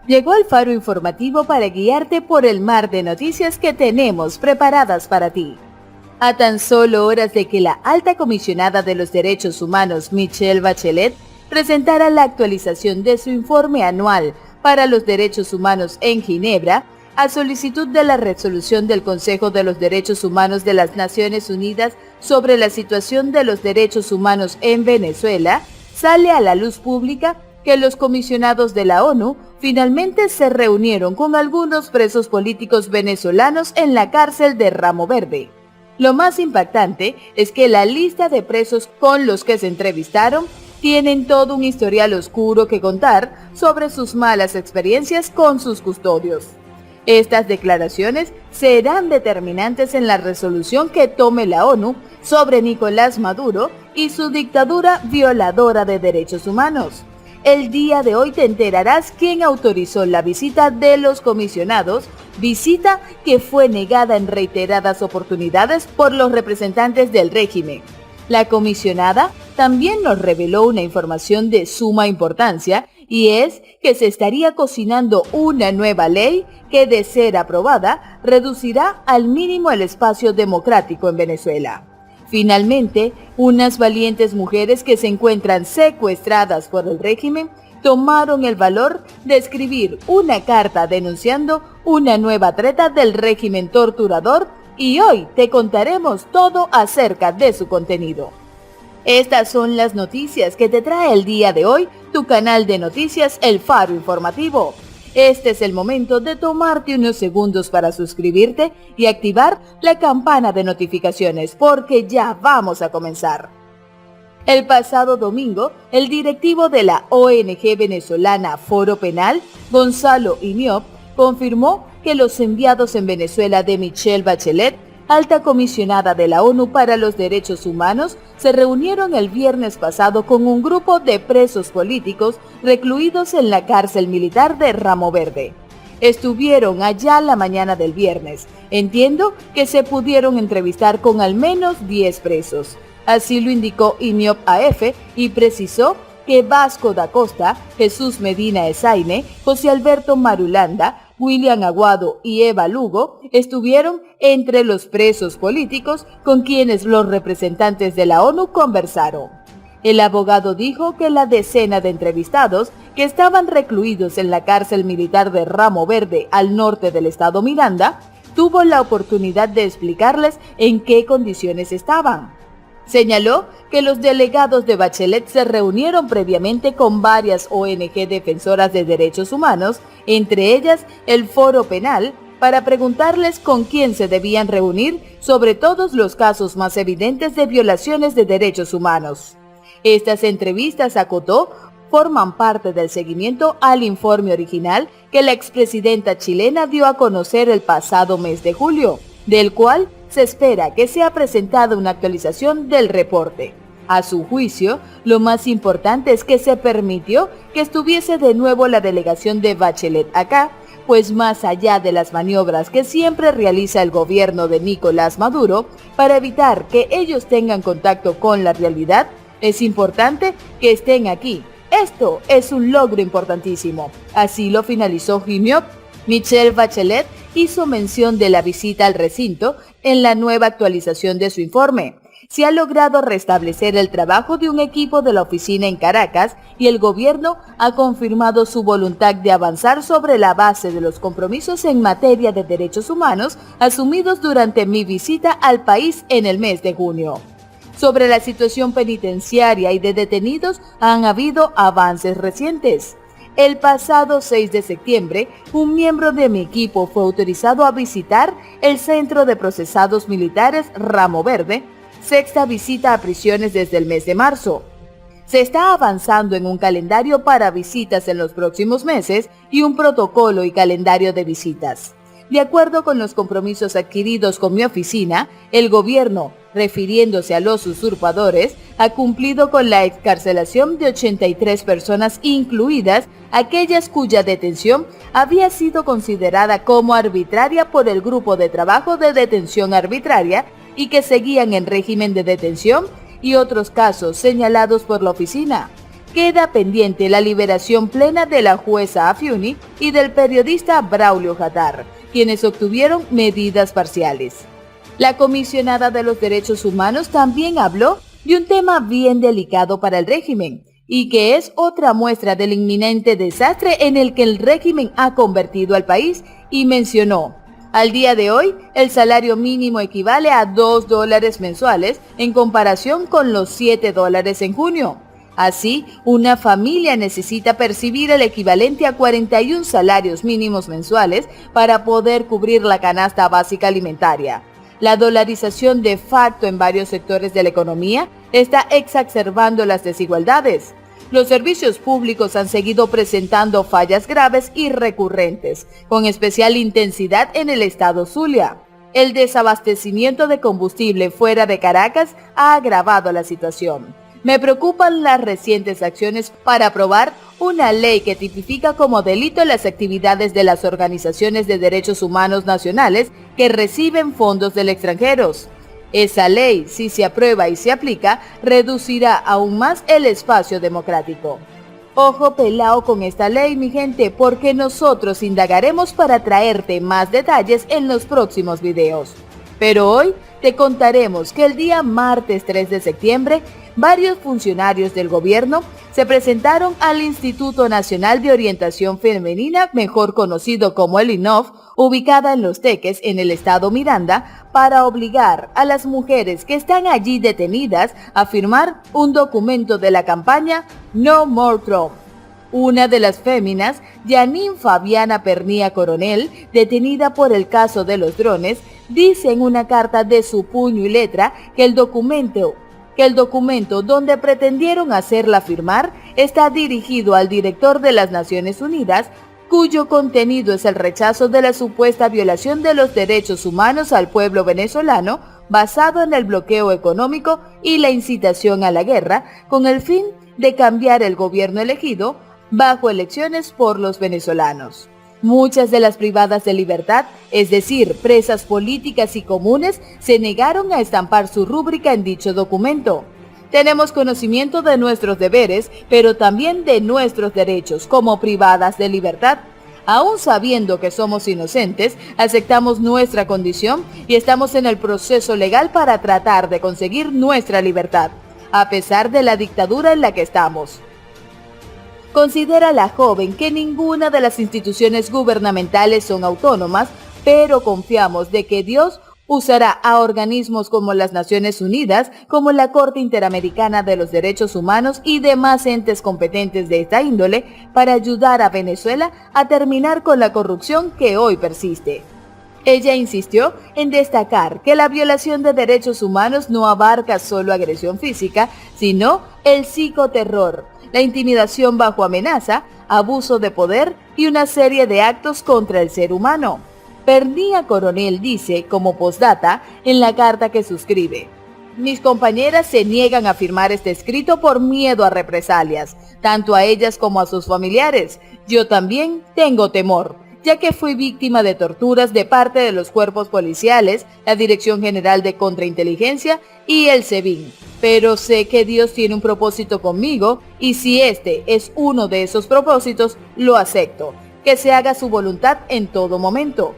Llegó el Faro Informativo para guiarte por el mar de noticias que tenemos preparadas para ti. A tan solo horas de que la alta comisionada de los derechos humanos, Michelle Bachelet, presentara la actualización de su informe anual para los derechos humanos en Ginebra, a solicitud de la resolución del Consejo de los Derechos Humanos de las Naciones Unidas sobre la situación de los derechos humanos en Venezuela, sale a la luz pública que los comisionados de la ONU finalmente se reunieron con algunos presos políticos venezolanos en la cárcel de Ramo Verde. Lo más impactante es que la lista de presos con los que se entrevistaron tienen todo un historial oscuro que contar sobre sus malas experiencias con sus custodios. Estas declaraciones serán determinantes en la resolución que tome la ONU sobre Nicolás Maduro y su dictadura violadora de derechos humanos. El día de hoy te enterarás quién autorizó la visita de los comisionados, visita que fue negada en reiteradas oportunidades por los representantes del régimen. La comisionada también nos reveló una información de suma importancia y es que se estaría cocinando una nueva ley que, de ser aprobada, reducirá al mínimo el espacio democrático en Venezuela. Finalmente, unas valientes mujeres que se encuentran secuestradas por el régimen tomaron el valor de escribir una carta denunciando una nueva treta del régimen torturador y hoy te contaremos todo acerca de su contenido. Estas son las noticias que te trae el día de hoy tu canal de noticias El Faro Informativo. Este es el momento de tomarte unos segundos para suscribirte y activar la campana de notificaciones porque ya vamos a comenzar. El pasado domingo, el directivo de la ONG venezolana Foro Penal, Gonzalo Imiop, confirmó que los enviados en Venezuela de Michelle Bachelet, alta comisionada de la ONU para los Derechos Humanos, se reunieron el viernes pasado con un grupo de presos políticos recluidos en la cárcel militar de Ramo Verde. Estuvieron allá la mañana del viernes. Entiendo que se pudieron entrevistar con al menos 10 presos. Así lo indicó IMIOP AF y precisó que Vasco da Costa, Jesús Medina Esaine, José Alberto Marulanda, William Aguado y Eva Lugo estuvieron entre los presos políticos con quienes los representantes de la ONU conversaron. El abogado dijo que la decena de entrevistados que estaban recluidos en la cárcel militar de Ramo Verde al norte del estado Miranda tuvo la oportunidad de explicarles en qué condiciones estaban. Señaló que los delegados de Bachelet se reunieron previamente con varias ONG defensoras de derechos humanos, entre ellas el Foro Penal, para preguntarles con quién se debían reunir sobre todos los casos más evidentes de violaciones de derechos humanos. Estas entrevistas, acotó, forman parte del seguimiento al informe original que la expresidenta chilena dio a conocer el pasado mes de julio, del cual se espera que sea presentada una actualización del reporte. A su juicio, lo más importante es que se permitió que estuviese de nuevo la delegación de Bachelet acá, pues más allá de las maniobras que siempre realiza el gobierno de Nicolás Maduro para evitar que ellos tengan contacto con la realidad, es importante que estén aquí. Esto es un logro importantísimo. Así lo finalizó IMIOP. Michelle Bachelet hizo mención de la visita al recinto en la nueva actualización de su informe. Se ha logrado restablecer el trabajo de un equipo de la oficina en Caracas y el gobierno ha confirmado su voluntad de avanzar sobre la base de los compromisos en materia de derechos humanos asumidos durante mi visita al país en el mes de junio. Sobre la situación penitenciaria y de detenidos han habido avances recientes. El pasado 6 de septiembre, un miembro de mi equipo fue autorizado a visitar el Centro de Procesados Militares Ramo Verde, sexta visita a prisiones desde el mes de marzo. Se está avanzando en un calendario para visitas en los próximos meses y un protocolo y calendario de visitas. De acuerdo con los compromisos adquiridos con mi oficina, el gobierno, refiriéndose a los usurpadores, ha cumplido con la excarcelación de 83 personas, incluidas aquellas cuya detención había sido considerada como arbitraria por el Grupo de Trabajo de Detención Arbitraria y que seguían en régimen de detención, y otros casos señalados por la oficina. queda pendiente la liberación plena de la jueza Afiuni y del periodista Braulio Jatar, quienes obtuvieron medidas parciales. La comisionada de los derechos humanos también habló de un tema bien delicado para el régimen, y que es otra muestra del inminente desastre en el que el régimen ha convertido al país, y mencionó: al día de hoy, el salario mínimo equivale a $2 mensuales en comparación con los $7 en junio. Así, una familia necesita percibir el equivalente a 41 salarios mínimos mensuales para poder cubrir la canasta básica alimentaria. La dolarización de facto en varios sectores de la economía está exacerbando las desigualdades. Los servicios públicos han seguido presentando fallas graves y recurrentes, con especial intensidad en el estado Zulia. El desabastecimiento de combustible fuera de Caracas ha agravado la situación. Me preocupan las recientes acciones para aprobar una ley que tipifica como delito las actividades de las organizaciones de derechos humanos nacionales que reciben fondos del extranjero. Esa ley, si se aprueba y se aplica, reducirá aún más el espacio democrático. Ojo pelao con esta ley, mi gente, porque nosotros indagaremos para traerte más detalles en los próximos videos. Pero hoy te contaremos que el día martes 3 de septiembre, varios funcionarios del gobierno se presentaron al Instituto Nacional de Orientación Femenina, mejor conocido como el INOF, ubicada en Los Teques, en el estado Miranda, para obligar a las mujeres que están allí detenidas a firmar un documento de la campaña No More Trump. Una de las féminas, Janine Fabiana Pernía Coronel, detenida por el caso de los drones, dice en una carta de su puño y letra que el documento donde pretendieron hacerla firmar está dirigido al director de las Naciones Unidas, cuyo contenido es el rechazo de la supuesta violación de los derechos humanos al pueblo venezolano, basado en el bloqueo económico y la incitación a la guerra, con el fin de cambiar el gobierno elegido bajo elecciones por los venezolanos. Muchas de las privadas de libertad, es decir, presas políticas y comunes, se negaron a estampar su rúbrica en dicho documento. Tenemos conocimiento de nuestros deberes, pero también de nuestros derechos como privadas de libertad. Aún sabiendo que somos inocentes, aceptamos nuestra condición y estamos en el proceso legal para tratar de conseguir nuestra libertad, a pesar de la dictadura en la que estamos. Considera la joven que ninguna de las instituciones gubernamentales son autónomas, pero confiamos de que Dios usará a organismos como las Naciones Unidas, como la Corte Interamericana de los Derechos Humanos y demás entes competentes de esta índole para ayudar a Venezuela a terminar con la corrupción que hoy persiste. Ella insistió en destacar que la violación de derechos humanos no abarca solo agresión física, sino el psicoterror, la intimidación bajo amenaza, abuso de poder y una serie de actos contra el ser humano. Pernía Coronel dice, como postdata, en la carta que suscribe: mis compañeras se niegan a firmar este escrito por miedo a represalias, tanto a ellas como a sus familiares. Yo también tengo temor, ya que fui víctima de torturas de parte de los cuerpos policiales, la Dirección General de Contrainteligencia y el SEBIN. Pero sé que Dios tiene un propósito conmigo y si este es uno de esos propósitos, lo acepto, que se haga su voluntad en todo momento.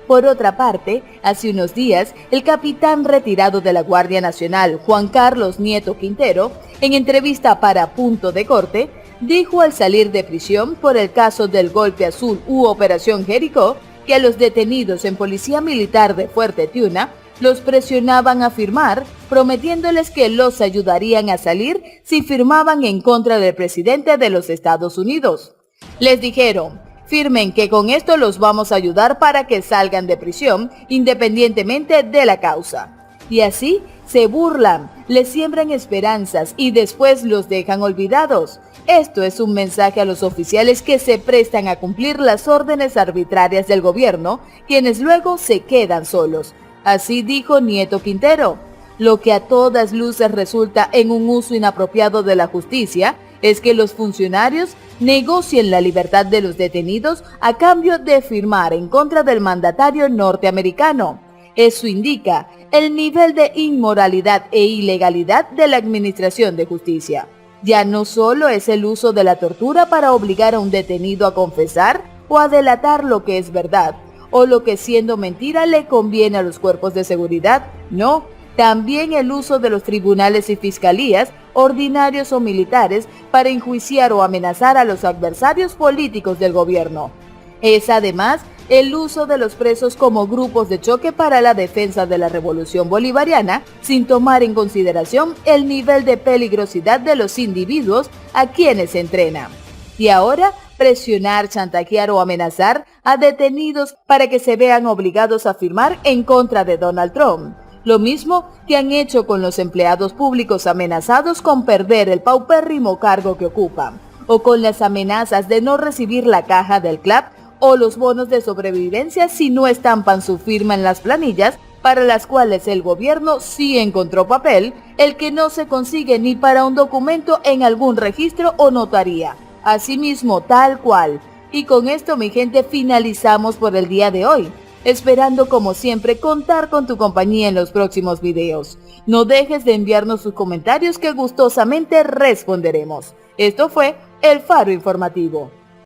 Por otra parte, hace unos días, el capitán retirado de la Guardia Nacional, Juan Carlos Nieto Quintero, en entrevista para Punto de Corte, dijo al salir de prisión por el caso del Golpe Azul u Operación Jericó, que a los detenidos en Policía Militar de Fuerte Tiuna los presionaban a firmar, prometiéndoles que los ayudarían a salir si firmaban en contra del presidente de los Estados Unidos. Les dijeron: firmen que con esto los vamos a ayudar para que salgan de prisión, independientemente de la causa. Y así se burlan, les siembran esperanzas y después los dejan olvidados. Esto es un mensaje a los oficiales que se prestan a cumplir las órdenes arbitrarias del gobierno, quienes luego se quedan solos. Así dijo Nieto Quintero. Lo que a todas luces resulta en un uso inapropiado de la justicia es que los funcionarios negocien la libertad de los detenidos a cambio de firmar en contra del mandatario norteamericano. Eso indica el nivel de inmoralidad e ilegalidad de la administración de justicia. Ya no solo es el uso de la tortura para obligar a un detenido a confesar o a delatar lo que es verdad, o lo que siendo mentira le conviene a los cuerpos de seguridad, no, también el uso de los tribunales y fiscalías, ordinarios o militares, para enjuiciar o amenazar a los adversarios políticos del gobierno. Es además el uso de los presos como grupos de choque para la defensa de la revolución bolivariana, sin tomar en consideración el nivel de peligrosidad de los individuos a quienes se entrena. Y ahora, presionar, chantajear o amenazar a detenidos para que se vean obligados a firmar en contra de Donald Trump. Lo mismo que han hecho con los empleados públicos amenazados con perder el paupérrimo cargo que ocupan, o con las amenazas de no recibir la caja del CLAP o los bonos de sobrevivencia si no estampan su firma en las planillas, para las cuales el gobierno sí encontró papel, el que no se consigue ni para un documento en algún registro o notaría. Asimismo, tal cual. Y con esto, mi gente, finalizamos por el día de hoy, esperando como siempre contar con tu compañía en los próximos videos. No dejes de enviarnos sus comentarios que gustosamente responderemos. Esto fue El Faro Informativo.